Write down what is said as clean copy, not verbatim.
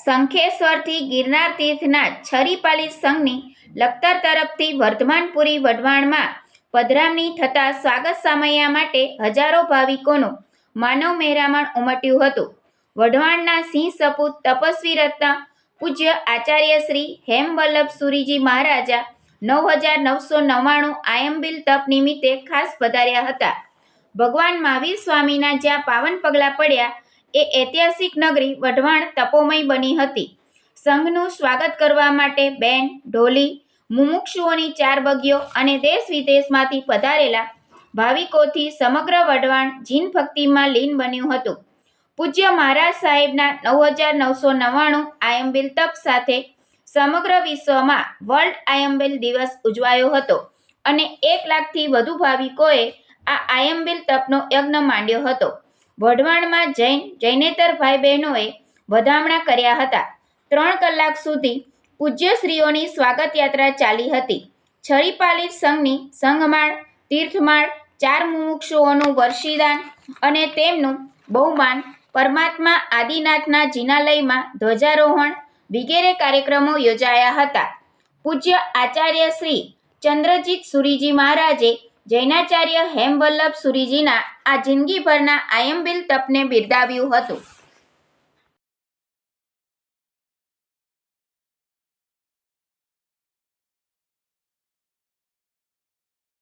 શંખેશ્વરથી ગિરનાર તીર્થના છરીપાલી સંઘની લખતર તરફથી વર્ધમાનપુરી વઢવાણમાં પધરામણી થતાં સ્વાગત સામૈયા માટે હજારો ભાવિકોનું માનવ મહેરામણ ઉમટ્યું હતું. વઢવાણના સિંહ સપૂત તપસ્વી રત્ન પૂજ્ય આચાર્ય શ્રી હેમવલ્લભ સુરીજી મહારાજા 9999 આયંબિલ તપ નિમિત્તે ખાસ પધાર્યા હતા. ભગવાન મહાવીર સ્વામીના જ્યાં પાવન પગલાં પડ્યા એ ઐતિહાસિક નગરી વઢવાણ તપોમય બની હતી. સંઘનું સ્વાગત કરવા માટે બેન્ડ, ઢોલી, મુમુક્ષુઓની 4 બગીઓ અને દેશ વિદેશમાંથી પધારેલા ભાવિકોથી સમગ્ર વઢવાણ જીન ભક્તિમાં લીન બન્યું હતું. પૂજ્ય મહારાજ સાહેબના 9999 આયંબિલ તપ સાથે સમગ્ર વિશ્વમાં વર્લ્ડ આયંબિલ દિવસ ઉજવાયો હતો અને 1 લાખથી વધુ ભાવિકોએ આ આયંબિલ તપનો યજ્ઞ માંડ્યો હતો. વઢવાણમાં જૈનેતર ભાઈ બહેનોએ વધામણા કર્યા હતા. 3 કલાક સુધી પૂજ્યશ્રીઓની સ્વાગત યાત્રા ચાલી હતી. છરીપાલી સંઘની સંઘમાળ, તીર્થમાળ, 4 મુમુક્ષુઓનું વર્ષિદાન અને તેમનું બહુમાન, પરમાત્મા આદિનાથના જિનાલયમાં ધ્વજારોહણ વિગેરે કાર્યક્રમો યોજાયા હતા. પૂજ્ય આચાર્ય શ્રી ચંદ્રજીત સુરીજી મહારાજે જૈનાચાર્ય હેમવલ્લભ સુરીજીના આ જિંદગીભરના આયંબિલ તપને બિરદાવ્યું હતું.